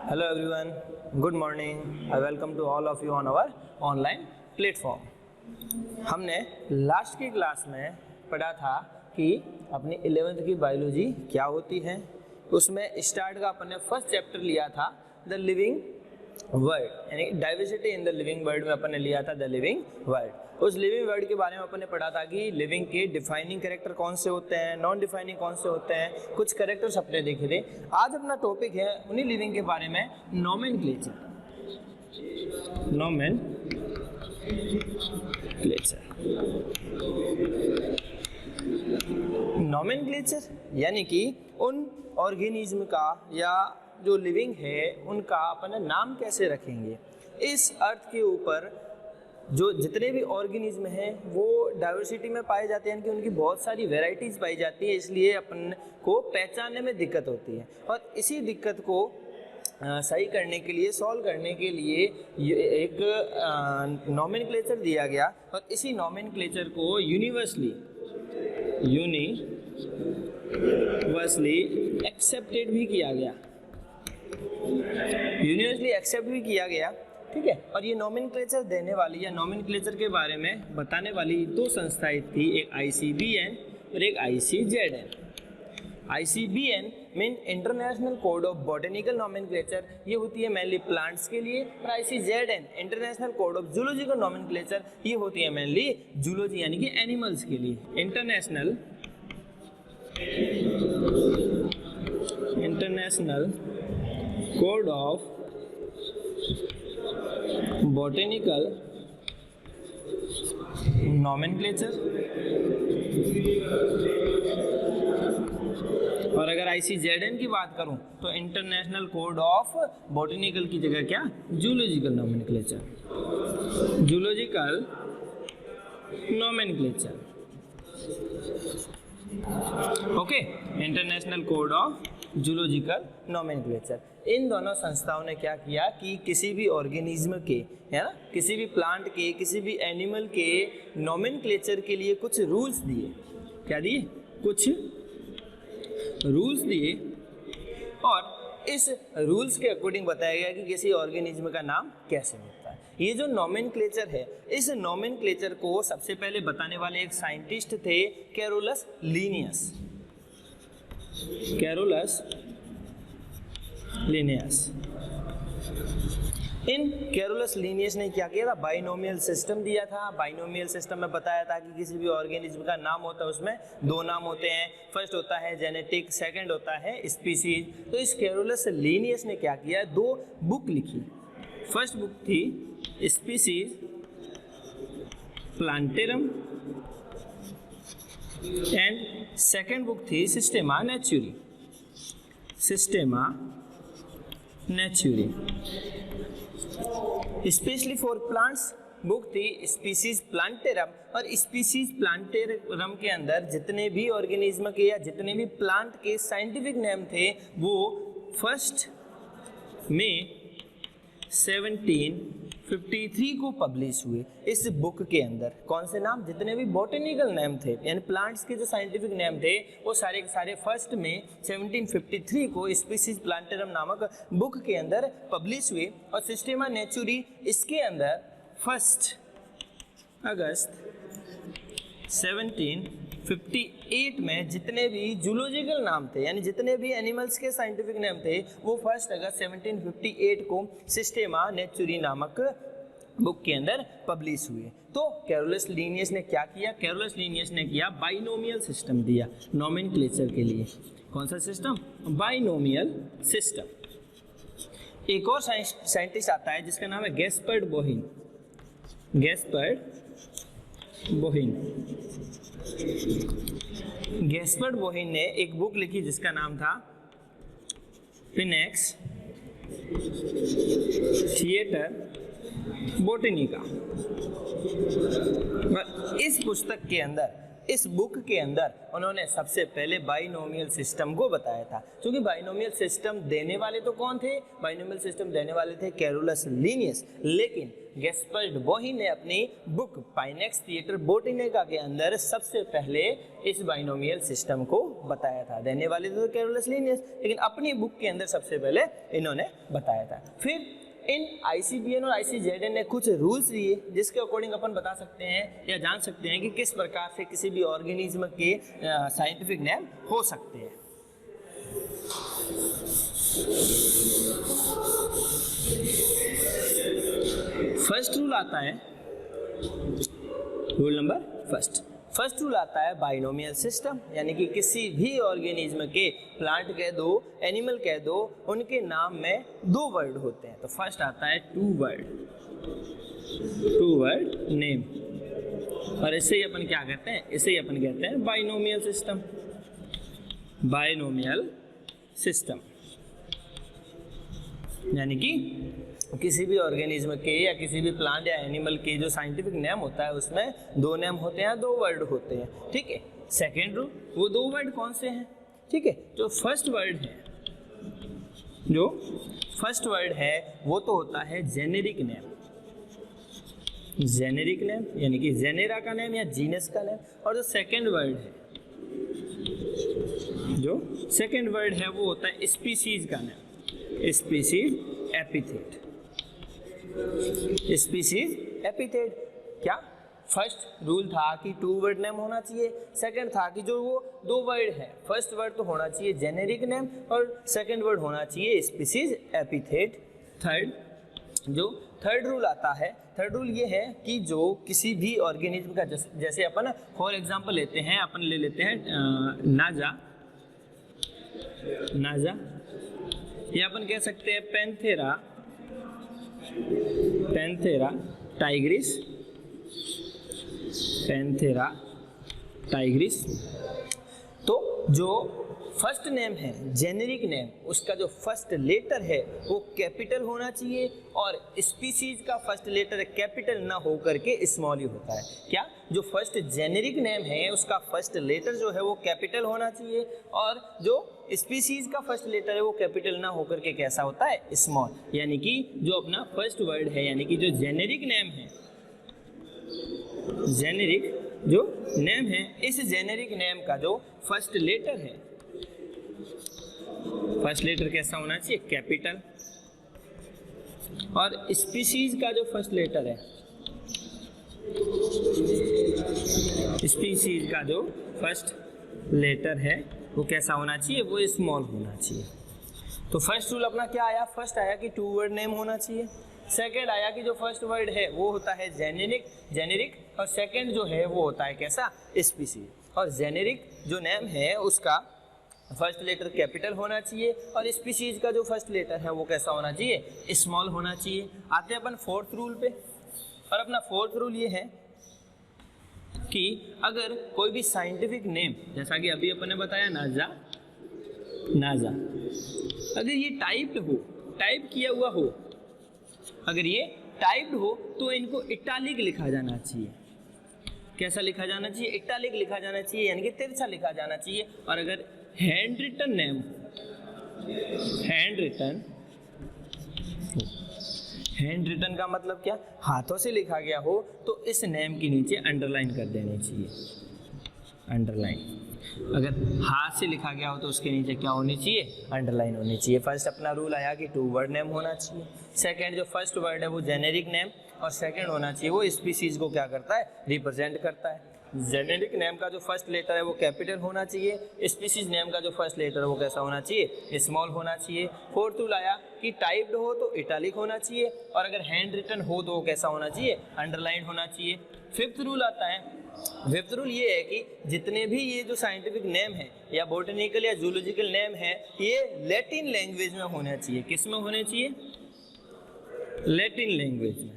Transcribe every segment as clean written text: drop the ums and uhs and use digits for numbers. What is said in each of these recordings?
Hello everyone, good morning. I welcome to all of you on our online platform. हमने last की class में पढ़ा था कि अपनी 11th की बायोलॉजी क्या होती है। उसमें स्टार्ट का अपन ने फर्स्ट चैप्टर लिया था द लिविंग वर्ल्ड, यानी diversity in the living world में अपन ने लिया था द लिविंग वर्ल्ड। उस लिविंग वर्ल्ड के बारे में अपन ने पढ़ा था कि लिविंग के डिफाइनिंग कैरेक्टर कौन से होते हैं, नॉन डिफाइनिंग कौन से होते हैं, कुछ कैरेक्टर्स अपने देखे थे। आज अपना टॉपिक है उन्हीं लिविंग के बारे में नोमेनक्लेचर। नोमेनक्लेचर यानी कि उन ऑर्गेनिज्म का या जो लिविंग है उनका अपन नाम कैसे रखेंगे। इस अर्थ के ऊपर जो जितने भी ऑर्गेनिज्म हैं वो डाइवर्सिटी में पाए जाते हैं, यानी कि उनकी बहुत सारी वैरायटीज़ पाई जाती है, इसलिए अपन को पहचानने में दिक्कत होती है। और इसी दिक्कत को सही करने के लिए, सॉल्व करने के लिए एक नोमेनक्लेचर दिया गया और इसी नोमेनक्लेचर को यूनिवर्सली एक्सेप्टेड भी किया गया, यूनिवर्सली एक्सेप्ट भी किया गया, ठीक है। और ये नोमेनक्लेचर देने वाली या नोमेनक्लेचर के बारे में बताने वाली दो संस्थाएं थी, एक ICBN और एक ICZN। ICBN mean international code of botanical nomenclature, ये होती है मेनली प्लांट्स के लिए, और ICZN international code of zoological nomenclature, ये होती है मेनली जूलॉजी यानी कि एनिमल्स के लिए। International code of botanical nomenclature. और अगर ICZN की बात करूं तो इंटरनेशनल कोड ऑफ बॉटनिकल की जगह क्या, zoological nomenclature, zoological nomenclature. Okay, international code of zoological nomenclature. इन दोनों संस्थाओं ने क्या किया कि किसी भी ऑर्गेनिज्म के, है ना, किसी भी प्लांट के, किसी भी एनिमल के नोमेनक्लेचर के लिए कुछ रूल्स दिए। क्या दिए? कुछ रूल्स दिए, और इस रूल्स के अकॉर्डिंग बताया गया कि किसी ऑर्गेनिज्म का नाम कैसे होता है। ये जो नोमेनक्लेचर है, इस नोमेनक्लेचर को सबसे पहले बताने वाले एक साइंटिस्ट थे कैरोलस लीनियस। इन कैरोलस लीनियस ने क्या किया था, बाइनोमियल सिस्टम दिया था। बाइनोमियल सिस्टम में बताया था कि किसी भी ऑर्गेनिज्म का नाम होता है उसमें दो नाम होते हैं, फर्स्ट होता है जेनेटिक, सेकंड होता है स्पीसीज। तो इस कैरोलस लीनियस ने क्या किया, दो बुक लिखी। फर्स्ट बुक थी species plantarum and second book थी सिस्टेमा नेचुरी। स्पेशली फॉर प्लांट्स बुक थी स्पीसीज प्लांटेरम, और स्पीसीज प्लांटेरम के अंदर जितने भी ऑर्गेनिज्म के या जितने भी प्लांट के साइंटिफिक नेम थे वो 1 मई 1753 को पब्लिश हुए। इस बुक के अंदर कौन से नाम, जितने भी बॉटनिकल नेम थे यानी प्लांट्स के जो साइंटिफिक नेम थे वो सारे के सारे 1 मई 1753 को स्पीसीज प्लांटेरम नामक बुक के अंदर पब्लिश हुए। और सिस्टेमा नेचुरी इसके अंदर 1 अगस्त 1758 में जितने भी जूलॉजिकल नाम थे यानी जितने भी एनिमल्स के साइंटिफिक नेम थे वो 1 अगस्त 1758 को सिस्टेमा नेचुरी नामक बुक के अंदर पब्लिश हुए। तो कैरोलस लीनियस ने क्या किया, कैरोलस लीनियस ने किया बाइनोमियल सिस्टम दिया नोमेनक्लेचर के लिए। कौन सा सिस्टम? Binomial system. एक और साइंटिस्ट आता है जिसका नाम है गैस्पर्ड बोहिन ने एक बुक लिखी जिसका नाम था फिनेक्स थिएटर बोटेनिका। इस पुस्तक के अंदर इस बुक के अंदर उन्होंने सबसे पहले बाइनोमियल सिस्टम को बताया था। क्योंकि बाइनोमियल सिस्टम देने वाले तो कौन थे? बाइनोमियल सिस्टम देने वाले थे कैरोलस लिनियस, लेकिन गैस्पर्ड बोही ने अपनी बुक पाइनेक्स थिएटर बोटेनिका के अंदर सबसे पहले इस बाइनोमियल सिस्टम को बताया था। देने वाले तो कैरोलस लिनियस, लेकिन अपनी बुक के अंदर सबसे पहले इन्होंने बताया था। फिर इन ICBN और ICZN ने कुछ रूल्स दिए जिसके अकॉर्डिंग अपन बता सकते हैं या जान सकते हैं कि किस प्रकार से किसी भी ऑर्गेनिज्म के साइंटिफिक नेम हो सकते हैं। फर्स्ट रूल आता है, रूल नंबर फर्स्ट रूल आता है बाइनोमियल सिस्टम, यानी कि किसी भी ऑर्गेनिज्म के, प्लांट कह दो, एनिमल कह दो, उनके नाम में दो वर्ड होते हैं। तो फर्स्ट आता है टू वर्ड नेम, और इसे ही अपन क्या कहते हैं? इसे ही अपन कहते हैं बाइनोमियल सिस्टम। यानी कि किसी भी ऑर्गेनिज्म के या किसी भी प्लांट या एनिमल के जो साइंटिफिक नेम होता है उसमें दो नेम होते हैं, दो वर्ड होते हैं। ठीक है। सेकेंड रूल, वो दो वर्ड कौन से हैं? ठीक है, जो फर्स्ट वर्ड है वो तो होता है जेनेरिक नेम, यानी कि जेनेरा का नेम या जीनस का नेम। और जो सेकेंड वर्ड है वो होता है स्पीसीज का नेम, स्पीसीज एपिथेट। क्या फर्स्ट रूल था कि टू वर्ड नेम होना चाहिए, सेकंड था कि जो वो दो वर्ड है, फर्स्ट वर्ड तो होना चाहिए जेनेरिक नेम और सेकंड वर्ड होना चाहिए स्पीसीज एपिथेट। थर्ड रूल आता है, थर्ड रूल ये है कि जो किसी भी ऑर्गेनिज्म का, जैसे अपन फॉर एग्जांपल लेते हैं, अपन ले लेते हैं नाजा, या अपन कह सकते हैं पैंथेरा टाइग्रिस। तो जो फर्स्ट नेम है जेनेरिक नेम, उसका जो फर्स्ट लेटर है वो कैपिटल होना चाहिए, और स्पीसीज का फर्स्ट लेटर कैपिटल ना हो करके स्मॉल ही होता है। क्या? जो फर्स्ट जेनेरिक नेम है उसका फर्स्ट लेटर जो है वो कैपिटल होना चाहिए, और जो स्पीसीज का फर्स्ट लेटर है वो कैपिटल ना होकर के कैसा होता है? स्मॉल। यानी कि जो अपना फर्स्ट वर्ड है, यानी कि जो जेनेरिक नेम है, इस जेनेरिक नेम का जो फर्स्ट लेटर है, फर्स्ट लेटर कैसा होना चाहिए? कैपिटल। और स्पीसीज का जो फर्स्ट लेटर है, स्पीसीज का जो फर्स्ट लेटर है वो कैसा होना चाहिए? वो स्मॉल होना चाहिए। तो फर्स्ट रूल अपना क्या आया? फर्स्ट आया कि टू वर्ड नेम होना चाहिए, सेकंड आया कि जो फर्स्ट वर्ड है वो होता है जेनेरिक, और सेकंड जो है वो होता है कैसा? स्पीसीज। और जेनेरिक जो नेम है उसका फर्स्ट लेटर कैपिटल होना चाहिए, और स्पीसीज का जो फर्स्ट लेटर है वो कैसा होना चाहिए? स्मॉल होना चाहिए। आते हैं अपन फोर्थ रूल पे, और अपना फोर्थ रूल ये है कि अगर कोई भी साइंटिफिक नेम, जैसा कि अभी अपन ने बताया नाजा, अगर ये टाइप किया हुआ हो, अगर ये टाइप्ड हो तो इनको इटालिक लिखा जाना चाहिए। कैसा लिखा जाना चाहिए? इटालिक लिखा जाना चाहिए, यानी कि तिरछा लिखा जाना चाहिए। और अगर hand written name, hand written का मतलब क्या? हाथों से लिखा गया हो तो इस नेम के नीचे अंडरलाइन कर देनी चाहिए, अंडरलाइन। अगर हाथ से लिखा गया हो तो उसके नीचे क्या होनी चाहिए? अंडरलाइन होनी चाहिए। फर्स्ट अपना रूल आया कि टू वर्ड नेम होना चाहिए, सेकंड जो फर्स्ट वर्ड है वो जेनेरिक नेम, और सेकंड होना चाहिए वो स्पीसीज को क्या करता है? रिप्रेजेंट करता है। जेनेरिक नेम का जो फर्स्ट लेटर है वो कैपिटल होना चाहिए, स्पीसीज नेम का जो फर्स्ट लेटर है वो कैसा होना चाहिए? स्मॉल होना चाहिए। फोर्थ रूल आया कि टाइप्ड हो तो इटालिक होना चाहिए, और अगर हैंड रिटन हो तो कैसा होना चाहिए? अंडरलाइन होना चाहिए। फिफ्थ रूल आता है, फिफ्थ रूल ये है कि जितने भी ये जो साइंटिफिक नेम है या बोटेनिकल या जूलॉजिकल नेम है, ये लैटिन लैंग्वेज में होना चाहिए। किस में होने चाहिए? लैटिन लैंग्वेज में।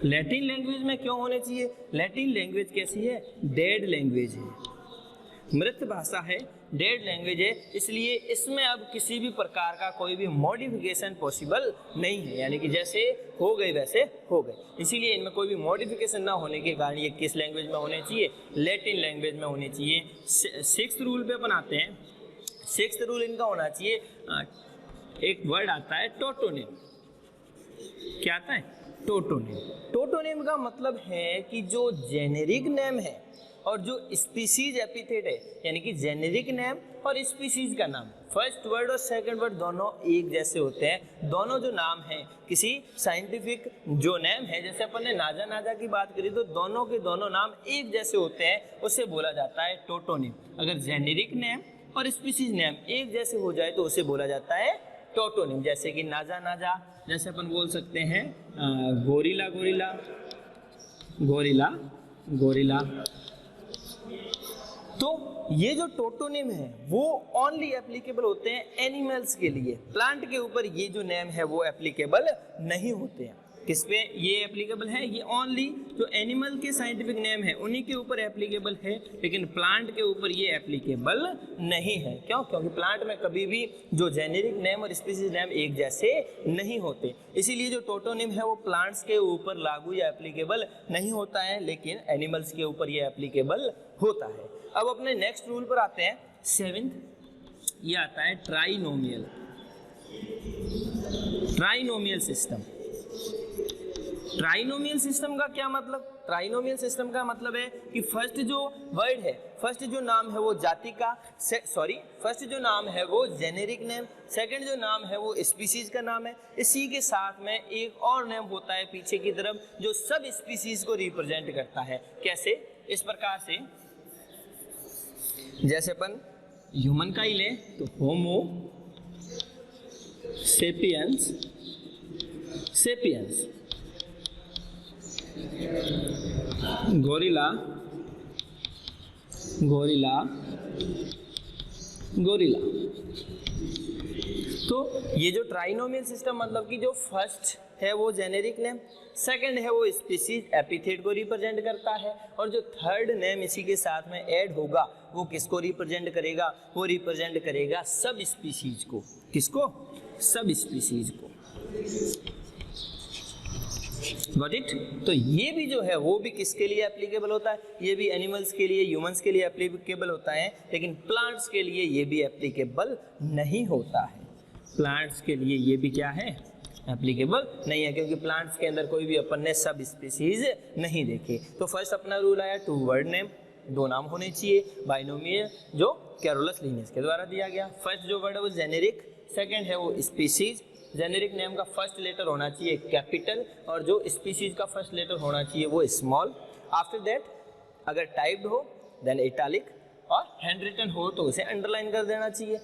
लैटिन लैंग्वेज में क्यों होने चाहिए? लैटिन लैंग्वेज कैसी है? डेड लैंग्वेज है। मृत भाषा है, डेड लैंग्वेज है, इसलिए इसमें अब किसी भी प्रकार का कोई भी मॉडिफिकेशन पॉसिबल नहीं है, यानी कि जैसे हो गए वैसे हो गए। इसीलिए इनमें कोई भी मॉडिफिकेशन ना होने के कारण ये किस लैंग्वेज में होने चाहिए, लैटिन लैंग्वेज में होने चाहिए। सिक्स्थ रूल पे अपन आते हैं। सिक्स्थ रूल इनका होना चाहिए, एक वर्ड आता है टोटोनिम। क्या आता है? टोटोनिम। टोटोनिम का मतलब है कि जो जेनेरिक नेम है और जो स्पीसीज एपिथेट है, यानी कि जेनेरिक नेम और स्पीसीज का नाम, फर्स्ट वर्ड और सेकंड वर्ड दोनों एक जैसे होते हैं। दोनों जो नाम हैं किसी साइंटिफिक जो नेम है, जैसे अपन ने नाजा नाजा की बात करी तो दोनों के दोनों नाम एक जैसे होते हैं, उसे बोला जाता है टोटोनिम। अगर जेनेरिक नेम और स्पीसीज नेम एक जैसे हो जाए तो उसे बोला जाता है टोटोनिम। जैसे कि नाजा नाजा, जैसे अपन बोल सकते हैं गोरिला गोरिला, गोरिला गोरिला। तो ये जो टोटोनिम है वो ओनली एप्लीकेबल होते हैं एनिमल्स के लिए। प्लांट के ऊपर ये जो नेम है वो एप्लीकेबल नहीं होते हैं। किस पे ये एप्लीकेबल है? ये ओनली जो एनिमल के साइंटिफिक नेम है उन्हीं के ऊपर एप्लीकेबल है, लेकिन प्लांट के ऊपर ये एप्लीकेबल नहीं है। क्यों? क्योंकि प्लांट में कभी भी जो जेनेरिक नेम और स्पीसीज नेम एक जैसे नहीं होते, इसीलिए जो टोटोनिम है वो प्लांट्स के ऊपर लागू या एप्लीकेबल नहीं होता है, लेकिन एनिमल्स के ऊपर ये एप्लीकेबल होता है। अब अपने नेक्स्ट रूल पर आते हैं, सेवेंथ। ये आता है trinomial. Trinomial system. Trinomial system का क्या मतलब? ट्राइनोमियल सिस्टम का मतलब है कि फर्स्ट जो वर्ड है, फर्स्ट जो नाम है वो जाति का, फर्स्ट जो नाम है वो जेनेरिक नेम, सेकंड जो नाम है वो स्पीसीज का नाम है, इसी के साथ में एक और नेम होता है पीछे की तरफ जो सब स्पीसीज को रिप्रेजेंट करता है। कैसे? इस प्रकार से, जैसे अपन ह्यूमन का ही ले तो Homo sapiens, sapiens, gorilla, gorilla, gorilla. तो ये जो ट्राइनोमियल सिस्टम मतलब कि जो फर्स्ट है वो जेनेरिक नेम, सेकंड है वो स्पीसीज एपिथेट को रिप्रेजेंट करता है, और जो थर्ड नेम इसी के साथ में ऐड होगा वो किसको रिप्रेजेंट करेगा? वो रिप्रेजेंट करेगा सब स्पीसीज को। किसको? सब स्पीसीज को। Got it? तो ये भी जो है वो भी किसके लिए एप्लीकेबल होता है? ये भी एनिमल्स के लिए, ह्यूमंस के लिए एप्लीकेबल होता है, लेकिन प्लांट्स के लिए ये भी एप्लीकेबल नहीं होता है। प्लांट्स के लिए ये भी क्या है? एप्लीकेबल नहीं है, क्योंकि प्लांट्स के अंदर कोई भी अपन ने सब स्पीसीज नहीं देखे। तो फर्स्ट अपना रूल आया, टू वर्ड नेम, दो नाम होने चाहिए, बाइनोमियल जो कैरोलस लिनियस के द्वारा दिया गया। फर्स्ट जो वर्ड है वो जेनेरिक, सेकंड है वो स्पीसीज। जेनेरिक नेम का फर्स्ट लेटर होना चाहिए कैपिटल, और जो स्पीसीज का फर्स्ट लेटर होना चाहिए वो स्मॉल। आफ्टर दैट अगर टाइप्ड हो देन इटैलिक, और हैंड रिटन हो तो उसे अंडरलाइन कर देना चाहिए।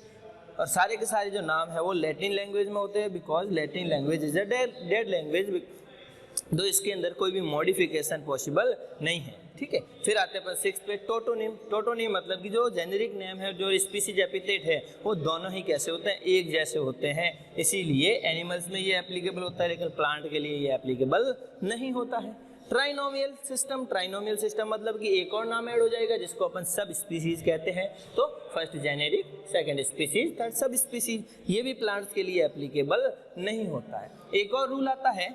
और सारे के सारे जो नाम है वो लैटिन लैंग्वेज में होते हैं, because Latin language is a dead language, तो इसके अंदर कोई भी मॉडिफिकेशन पॉसिबल नहीं है। ठीक है, फिर आते हैं अपन सिक्स्थ पे, टोटोनिम। टोटोनिम मतलब कि जो जेनेरिक नेम है, जो स्पीसीज एपिथेट है, वो दोनों ही कैसे होते हैं? एक जैसे होते हैं। इसीलिए एनिमल्स में ये एप्लीकेबल होता है, लेकिन प्लांट के लिए ये एप्लीकेबल नहीं होता है। ट्राइनोमियल सिस्टम, ट्राइनोमियल सिस्टम मतलब कि एक और नाम ऐड हो जाएगा जिसको अपन सब स्पीसीज कहते हैं। तो first generic, second species, third sub species. ये भी प्लांट्स के लिए एप्लीकेबल नहीं होता है। एक और रूल आता है,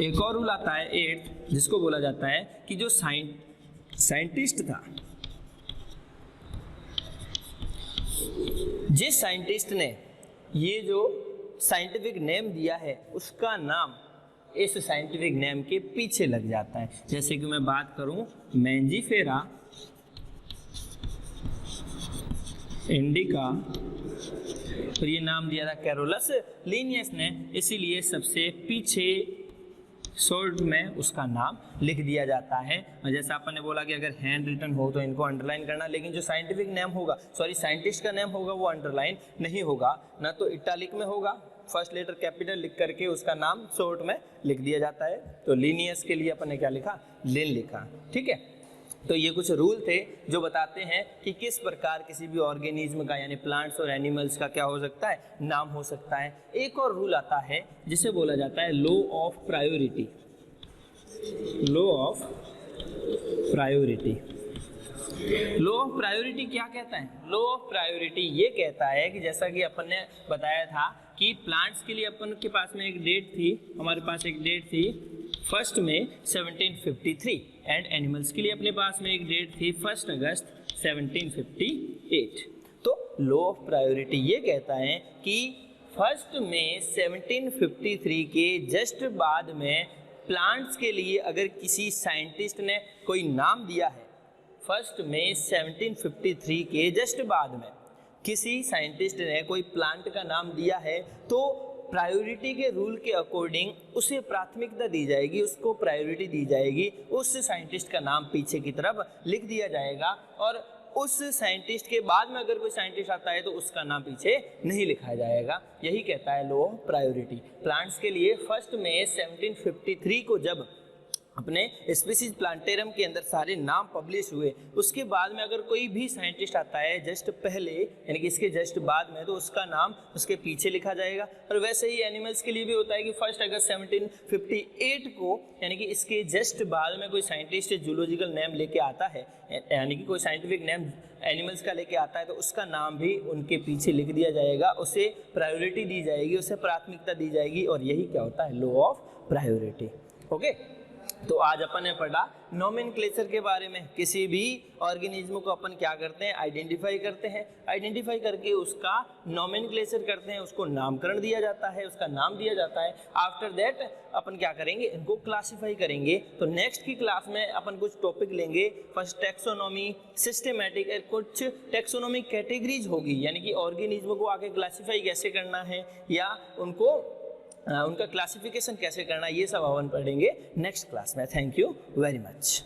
एक और रूल आता है 8, जिसको बोला जाता है कि जो साइंटिस्ट था, जिस साइंटिस्ट ने ये जो साइंटिफिक नेम दिया है उसका नाम इस साइंटिफिक नेम के पीछे लग जाता है। जैसे कि मैं बात करूं मैंजीफेरा इंडिका, और ये नाम दिया था कैरोलस लिनियस ने, इसीलिए सबसे पीछे शॉर्ट में उसका नाम लिख दिया जाता है। और जैसा अपन ने बोला कि अगर हैंड रिटन हो तो इनको अंडरलाइन करना, लेकिन जो साइंटिफिक नेम होगा, साइंटिस्ट का नेम होगा वो अंडरलाइन नहीं होगा, ना तो इटैलिक में होगा, फर्स्ट लेटर कैपिटल लिख करके उसका नाम शॉर्ट में लिख दिया जाता है। तो लिनियस के लिए अपन ने क्या लिखा? लिन लिखा। ठीक है, तो ये कुछ रूल थे जो बताते हैं कि किस प्रकार किसी भी ऑर्गेनिज्म का यानी प्लांट्स और एनिमल्स का क्या हो सकता है, नाम हो सकता है। एक और रूल आता है जिसे बोला जाता है law of priority. Law of priority. Law of priority क्या कहता है? लॉ ऑफ प्रायोरिटी ये कहता है कि जैसा कि अपन ने बताया था कि प्लांट्स के लिए अपन के पास में एक डेट थी, हमारे पास एक डेट थी 1 मई 1753 एंड एनिमल्स के लिए अपने पास में एक डेट थी 1 अगस्त 1758। तो लॉ ऑफ प्रायोरिटी ये कहता है कि 1 मई 1753 के जस्ट बाद में प्लांट्स के लिए अगर किसी साइंटिस्ट ने कोई नाम दिया है, 1 मई 1753 के जस्ट बाद में किसी साइंटिस्ट ने कोई प्लांट का नाम दिया है, तो प्रायोरिटी के रूल के अकॉर्डिंग उसे प्राथमिकता दी जाएगी, उसको प्रायोरिटी दी जाएगी, उस साइंटिस्ट का नाम पीछे की तरफ लिख दिया जाएगा और उस साइंटिस्ट के बाद में अगर कोई साइंटिस्ट आता है तो उसका नाम पीछे नहीं लिखा जाएगा। यही कहता है लॉ ऑफ प्रायोरिटी। प्लांट्स के लिए 1 मई 1753 को जब अपने स्पीसीज प्लांटेरम के अंदर सारे नाम पब्लिश हुए, उसके बाद में अगर कोई भी साइंटिस्ट आता है जस्ट पहले यानी कि इसके जस्ट बाद में, तो उसका नाम उसके पीछे लिखा जाएगा। और वैसे ही एनिमल्स के लिए भी होता है कि 1 अगस्त 1758 को यानी कि इसके जस्ट बाद में कोई साइंटिस्ट जूलॉजिकल नेम लेके आता है यानी कि कोई साइंटिफिक नेम एनिमल्स का लेके आता है, तो उसका नाम भी उनके पीछे लिख दिया जाएगा, उसे प्रायोरिटी दी जाएगी, उसे प्राथमिकता दी जाएगी। और यही क्या होता है, लॉ ऑफ प्रायोरिटी। ओके, तो आज अपन ने पढ़ा नोमेनक्लेचर के बारे में। किसी भी ऑर्गेनिज्म को अपन क्या करते हैं, आइडेंटिफाई करते हैं, आइडेंटिफाई करके उसका नोमेनक्लेचर करते हैं, उसको नामकरण दिया जाता है, उसका नाम दिया जाता है। आफ्टर दैट अपन क्या करेंगे, इनको क्लासिफाई करेंगे। तो नेक्स्ट की क्लास में अपन कुछ टॉपिक लेंगे, फर्स्ट टैक्सोनॉमी, सिस्टेमैटिक, कुछ टैक्सोनॉमी कैटेगरीज होगी यानी कि ऑर्गेनिज्म को आगे क्लासिफाई कैसे करना है या उनका क्लासिफिकेशन कैसे करना है, ये सब अपन पढ़ेंगे नेक्स्ट क्लास में। Thank you very much.